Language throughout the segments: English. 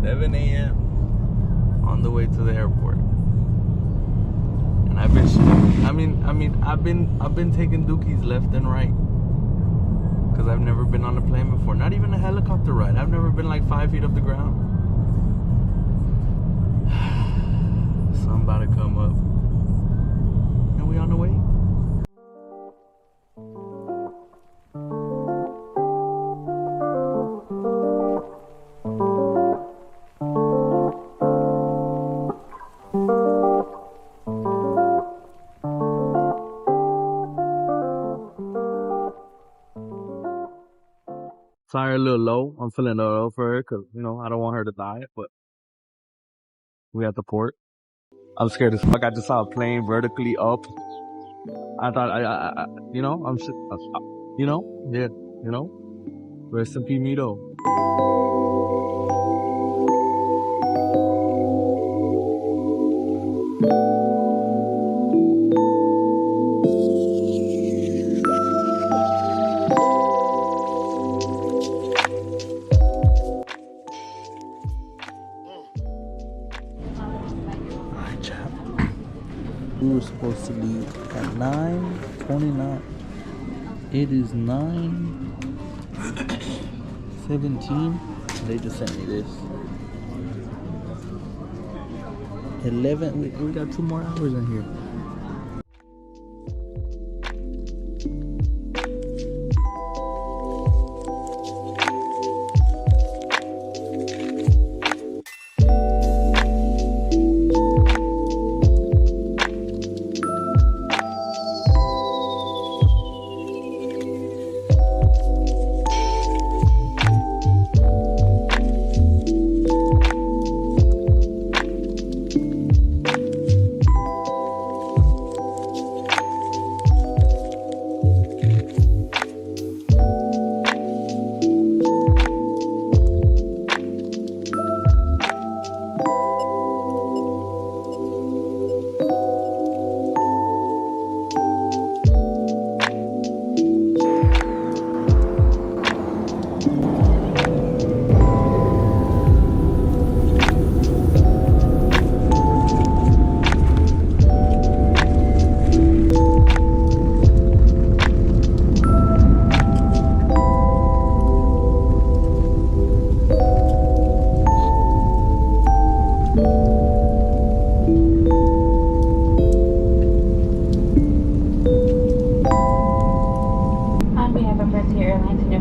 7 a.m. on the way to the airport. And I've been taking dookies left and right. Cause I've never been on a plane before. Not even a helicopter ride. I've never been like 5 feet off the ground. So I'm about to come up. And we on the way. Sorry, a little low. I'm feeling a little low for her because, you know, I don't want her to die, but we at the port. I'm scared as fuck. I just saw a plane vertically up. I thought, you know, you know, yeah, you know, rest in peace, Mito. We were supposed to leave at 9:29. It is 9:17. They just sent me this. 11. We got 2 more hours in here.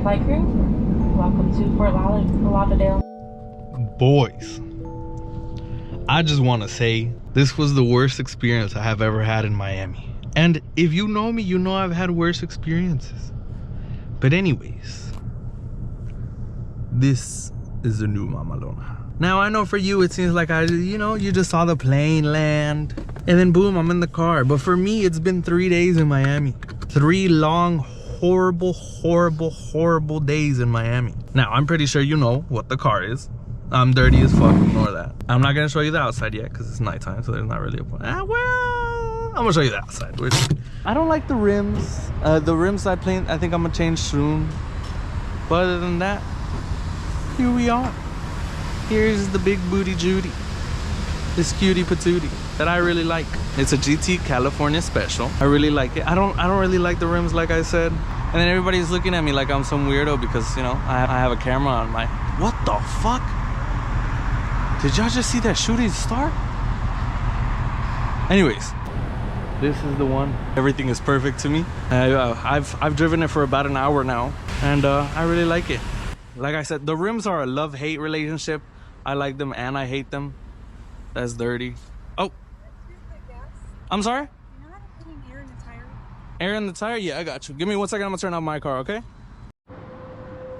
Flight crew, welcome to Fort Lauderdale. Boys, I just want to say this was the worst experience I have ever had in Miami. And if you know me, you know I've had worse experiences. But anyways, this is the new Mamalona. Now I know for you it seems like you just saw the plane land and then boom, I'm in the car. But for me, it's been 3 days in Miami. 3 long, horrible days in Miami. Now I'm pretty sure you know what the car is. I'm dirty as fuck, ignore that. I'm not gonna show you the outside yet because it's nighttime, so there's not really a point. Well, I'm gonna show you the outside. I don't like the rims. The rims I think I'm gonna change soon. But other than that, here we are. Here's the big booty Judy. This cutie patootie that I really like. It's a GT California Special. I really like it. I don't really like the rims, like I said. And then everybody's looking at me like I'm some weirdo because, you know, I have a camera on my... What the fuck? Did y'all just see that shooting star? Anyways, this is the one. Everything is perfect to me. I've driven it for about an hour now, and I really like it. Like I said, the rims are a love-hate relationship. I like them and I hate them. That's dirty. Oh, I'm sorry? You know how to put in air in the tire? Air in the tire? Yeah, I got you. Give me 1 second, I'm gonna turn off my car, okay?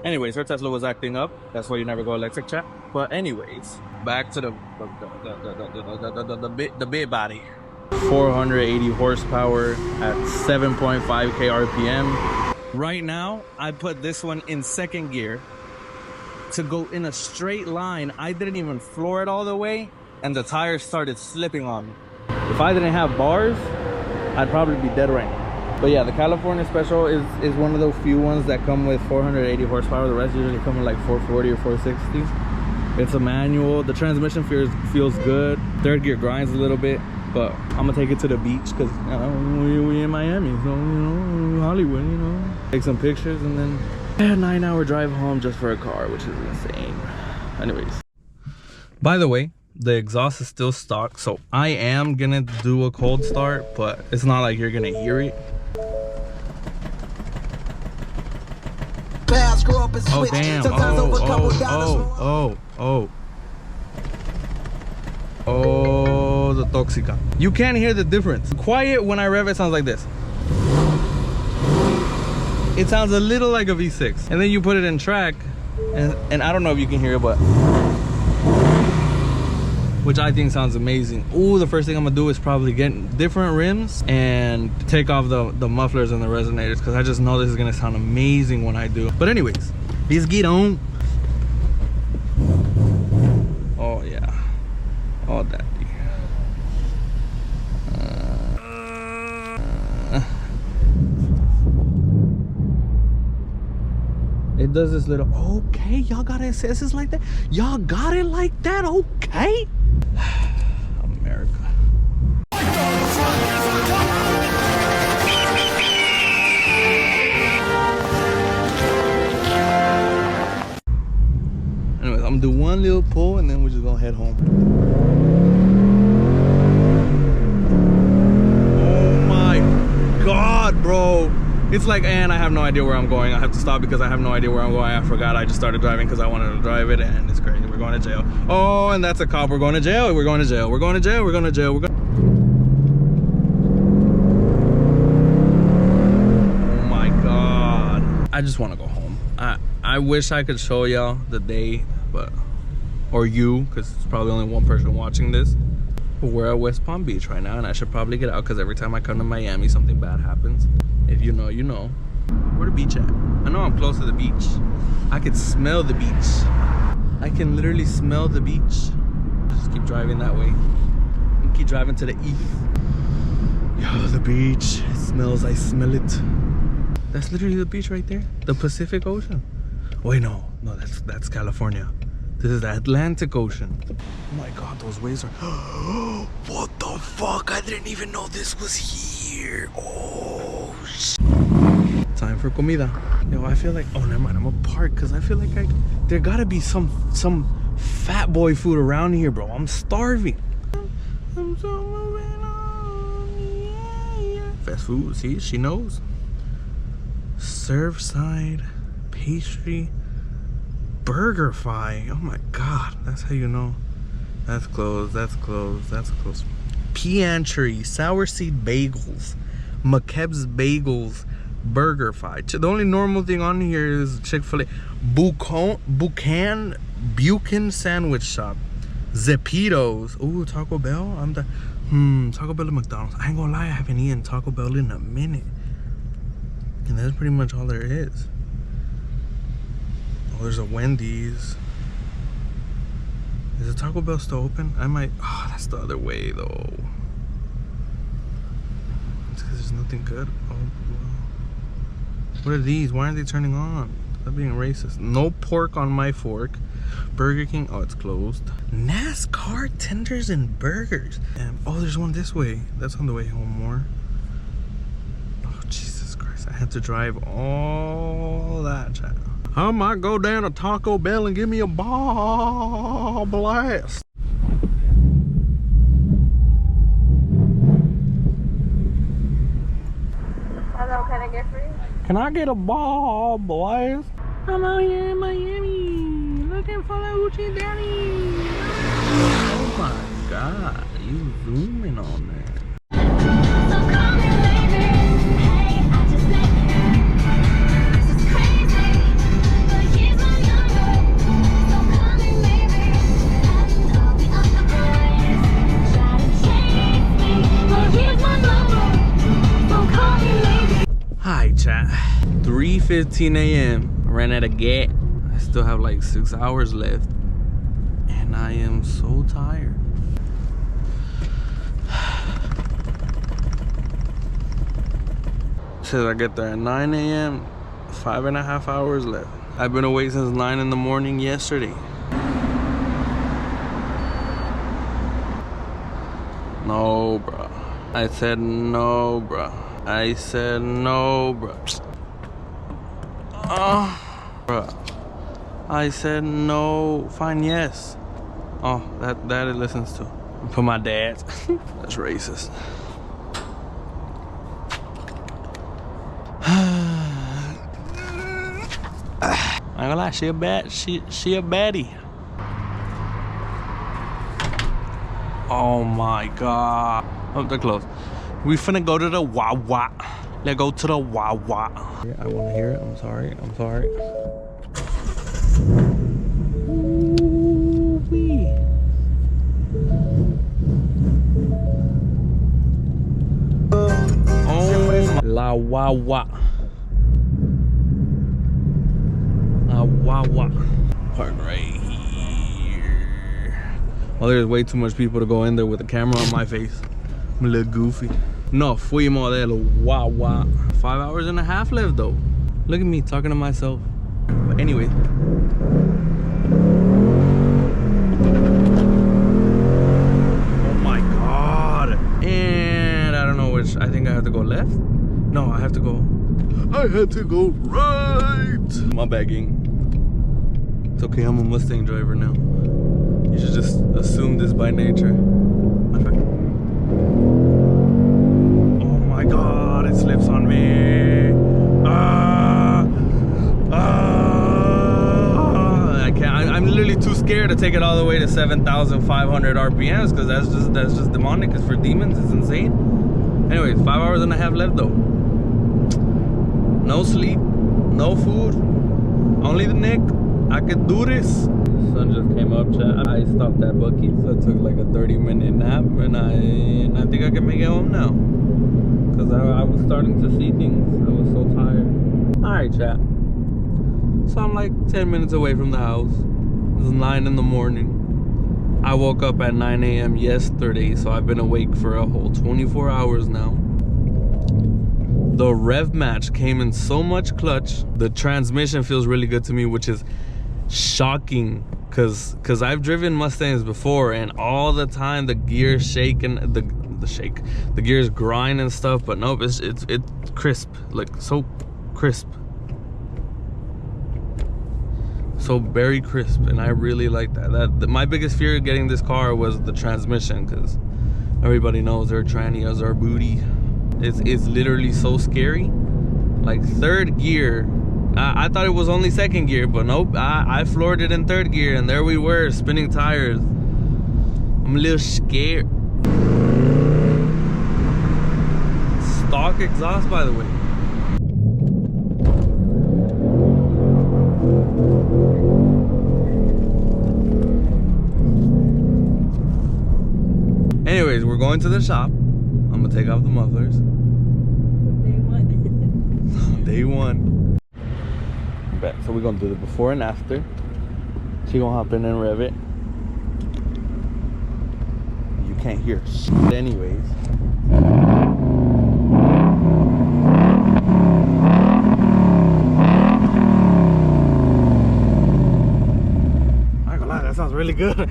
Anyways, her Tesla was acting up. That's why you never go electric, chat. But anyways, back to the big body. 480 horsepower at 7.5k RPM. Right now, I put this one in 2nd gear to go in a straight line. I didn't even floor it all the way, and the tires started slipping on me. If I didn't have bars, I'd probably be dead right now. But yeah, the California Special is one of those few ones that come with 480 horsepower. The rest usually come with like 440 or 460. It's a manual. The transmission feels good. Third gear grinds a little bit, but I'm gonna take it to the beach because we in Miami, so Hollywood, take some pictures and then a 9-hour drive home just for a car, which is insane. Anyways, by the way, the exhaust is still stock, so I am gonna do a cold start, but it's not like you're gonna hear it. Oh damn! Oh, the Toxica. You can't hear the difference. Quiet when I rev it sounds like this. It sounds a little like a V6, and then you put it in track, and I don't know if you can hear it, but which I think sounds amazing. Ooh, the first thing I'm gonna do is probably get different rims and take off the mufflers and the resonators, because I just know this is gonna sound amazing when I do. But anyways, let's get on. Oh yeah, oh daddy. It does this little, okay, y'all got assesses like that? Y'all got it like that, okay? America. Anyways, I'm gonna do one little pull and then we're just gonna head home. Oh my God, bro. It's like, and I have no idea where I'm going. I have to stop because I have no idea where I'm going. I forgot I just started driving because I wanted to drive it, and it's crazy. We're going to jail. Oh, and that's a cop. We're going to jail. We're going to jail. We're going to jail. We're going to jail. We're going. Oh my God. I just want to go home. I wish I could show y'all the day, but, or you, because it's probably only one person watching this. But we're at West Palm Beach right now, and I should probably get out because every time I come to Miami, something bad happens. If you know, you know. Where the beach at? I know I'm close to the beach. I could smell the beach. I can literally smell the beach. Just keep driving that way. And keep driving to the east. Yo, the beach. It smells, I smell it. That's literally the beach right there. The Pacific Ocean. Wait, no, that's California. This is the Atlantic Ocean. Oh my God, those waves are... What the fuck? I didn't even know this was here. Oh, shit. Time for comida. Yo, I feel like... Oh, never mind. I'm gonna park because I feel like there gotta be some fat boy food around here, bro. I'm starving. I'm so moving on. Yeah. Fast food. See, she knows. Surfside pastry. BurgerFi. Oh my God, that's how you know. That's closed, that's closed, that's closed. Piantry, Sour Seed Bagels, McKeb's Bagels, BurgerFi. The only normal thing on here is Chick-fil-A. Buchan Sandwich Shop, Zepitos. Ooh, Taco Bell. Taco Bell and McDonald's. I ain't gonna lie, I haven't eaten Taco Bell in a minute. And that's pretty much all there is. Oh, there's a Wendy's. Is the Taco Bell still open? I might. Oh, that's the other way though. It's because there's nothing good. Oh, well. What are these? Why aren't they turning on? They're being racist. No pork on my fork. Burger King. Oh, it's closed. NASCAR tenders and burgers. Oh, there's one this way. That's on the way home more. Oh, Jesus Christ. I had to drive all that, chat. I might go down to Taco Bell and give me a ball blast. Hello, can I get free? Can I get a ball blast? I'm out here in Miami looking for the Hoochie Daddy. Oh my God, you zooming on that. Hi chat, 3:15 a.m. I ran out of gas. I still have like 6 hours left and I am so tired. Says I get there at 9 a.m. 5.5 hours left. I've been awake since 9 in the morning yesterday. No, bro. I said no, bro. I said no, bro. Bro. I said no. Fine, yes. Oh, that it listens to. For my dad. That's racist. I ain't gonna lie, she a baddie. Oh my god. Oh, they're close. We finna go to the Wawa. Let's go to the Wawa. Yeah, I wanna hear it. I'm sorry. Ooh-wee. Oh, La Wawa. La Wawa. Park right here. Well, there's way too much people to go in there with a camera on my face. I'm a little goofy. No, fuimos de la Wawa. 5 hours and a half left though. Look at me talking to myself. But anyway. Oh my god. And I don't know which. I think I have to go left. No, I have to go right. My bagging. It's okay, I'm a Mustang driver now. You should just assume this by nature. Oh my god, it slips on me. I can't. I'm literally too scared to take it all the way to 7,500 RPMs because that's just demonic. It's for demons. It's insane. Anyways, 5 hours and a half left though. No sleep, no food, only the neck. I could do this. Sun just came up, chat. I stopped at Buc-ee's. So I took like a 30-minute nap, and I think I can make it home now. Cause I was starting to see things. I was so tired. All right, chat. So I'm like 10 minutes away from the house. It's 9 in the morning. I woke up at 9 a.m. yesterday, so I've been awake for a whole 24 hours now. The rev match came in so much clutch. The transmission feels really good to me, which is shocking because I've driven Mustangs before and all the time the gears shake and the gears grind and stuff, but nope, it's crisp, like so crisp, so very crisp, and I really like that. My biggest fear getting this car was the transmission because everybody knows their trannies are booty. It's literally so scary. Like third gear, I thought it was only second gear, but nope, I floored it in third gear, and there we were, spinning tires. I'm a little scared. Stock exhaust, by the way. Anyways, we're going to the shop. I'm gonna take off the mufflers. Day one. Day one. Bet. So we're gonna do the before and after. She gonna hop in and rev it. You can't hear shit anyways. I ain't gonna lie, that sounds really good.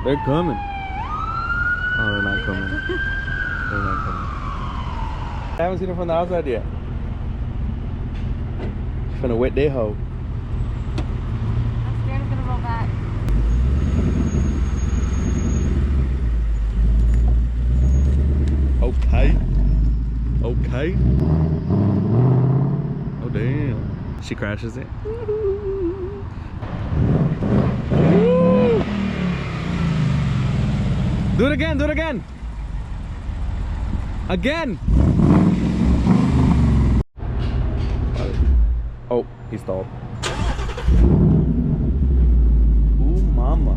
They're coming. Oh, they're not coming. They're not coming. I haven't seen them from the outside yet. Finna wet their hoe. I'm scared it's gonna roll back. Okay. Okay. Oh damn. She crashes it. Do it again, do it again. Again. Oh, he stalled. Ooh, mama.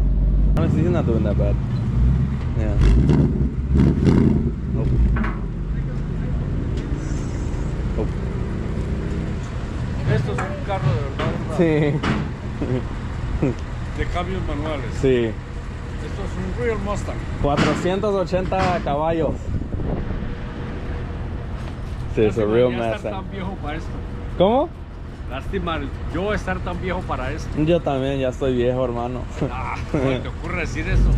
Honestly, he's not doing that bad. Yeah. Oh. Oh. Esto es un carro de verdad. Sí. De cambios manuales. Sí. Esto es un Real Mustang. 480 caballos. Sí, es un real Lástima Mustang. estar tan viejo para esto. ¿Cómo? Lástima yo estar tan viejo para esto. Yo también, ya estoy viejo, hermano. Ah, ¿cómo te ocurre decir eso?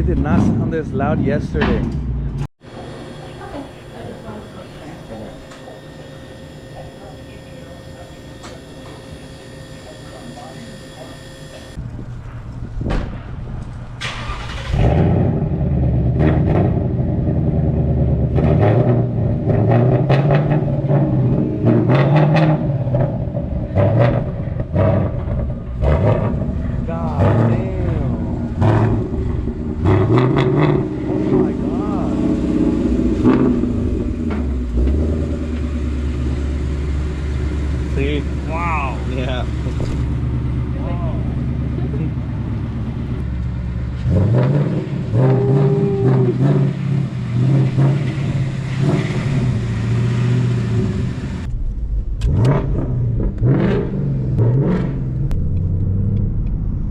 It did not sound this loud yesterday. Wow. Yeah.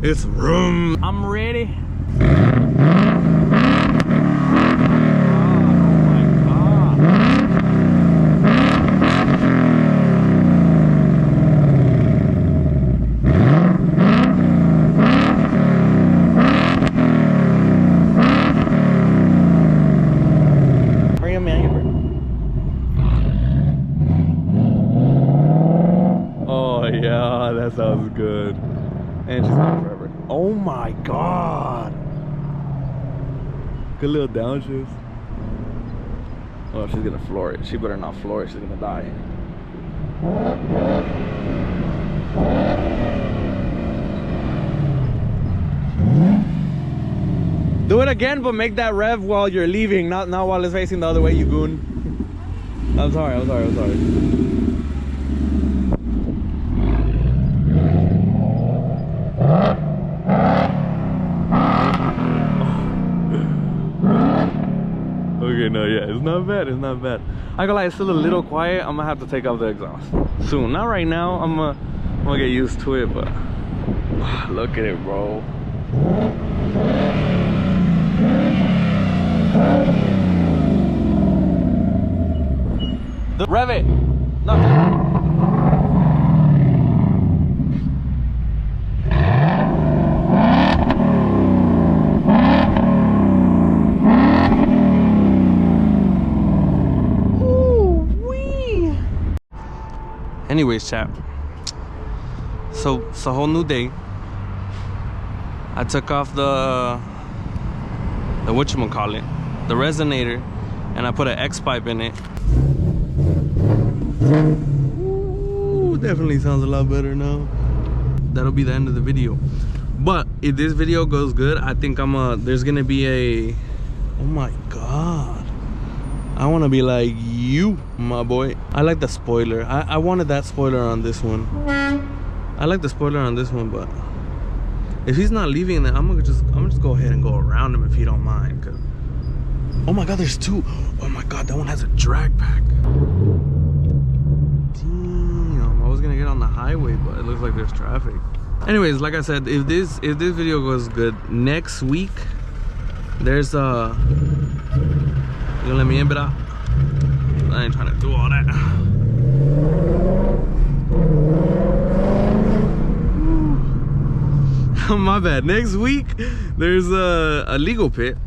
It's room. I'm ready. Oh yeah, that sounds good. And she's gone forever. Oh my god. Good little downshift. Oh, she's gonna floor it. She better not floor it, she's gonna die. Do it again, but make that rev while you're leaving, not while it's facing the other way, you goon. I'm sorry. Okay, no, yeah, it's not bad. I gotta lie, it's still a little quiet. I'm gonna have to take off the exhaust soon. Not right now. I'm gonna get used to it, but look at it, bro. Rev it. Nothing. Anyways, chat, so it's a whole new day. I took off the whatchamacallit, the resonator, and I put an X pipe in it. Ooh, definitely sounds a lot better now. That'll be the end of the video. But if this video goes good, I think there's gonna be a, oh my god, I want to be like you, my boy. I like the spoiler. I wanted that spoiler on this one. I like the spoiler on this one, but if he's not leaving, then I'm gonna just go ahead and go around him if he don't mind. Cause, oh my god, there's two. Oh my god, that one has a drag pack. Damn, I was gonna get on the highway, but it looks like there's traffic. Anyways, like I said, if this video goes good, next week there's you gonna let me in, but I ain't trying to do all that. My bad. Next week there's a legal pit.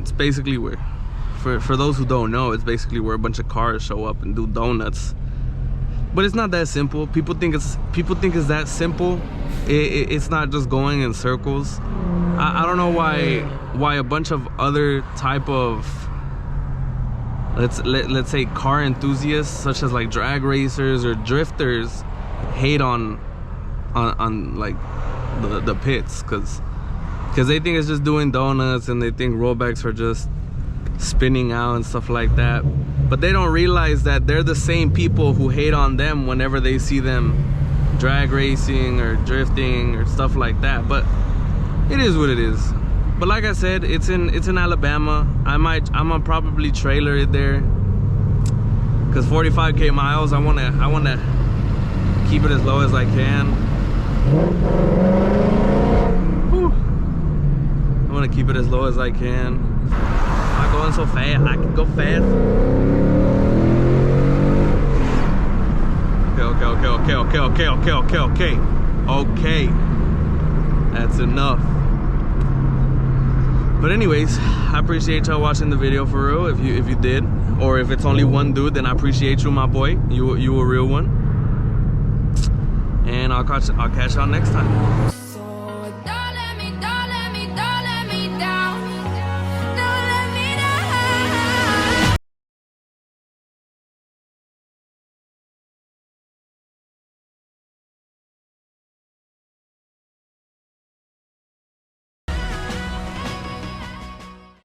It's basically where, for those who don't know, it's basically where a bunch of cars show up and do donuts. But it's not that simple. People think it's that simple. It's not just going in circles. I don't know why a bunch of other type of let's say car enthusiasts, such as like drag racers or drifters, hate on like the pits, because they think it's just doing donuts, and they think rollbacks are just spinning out and stuff like that. But they don't realize that they're the same people who hate on them whenever they see them drag racing or drifting or stuff like that. But it is what it is. But like I said, it's in Alabama. I'ma probably trailer it there, because 45k miles. I wanna keep it as low as I can. Whew. I wanna keep it as low as I can. I'm not going so fast. I can go fast. Okay. That's enough. But anyways, I appreciate y'all watching the video for real. If you did, or if it's only one dude, then I appreciate you, my boy. You a real one. And I'll catch y'all next time.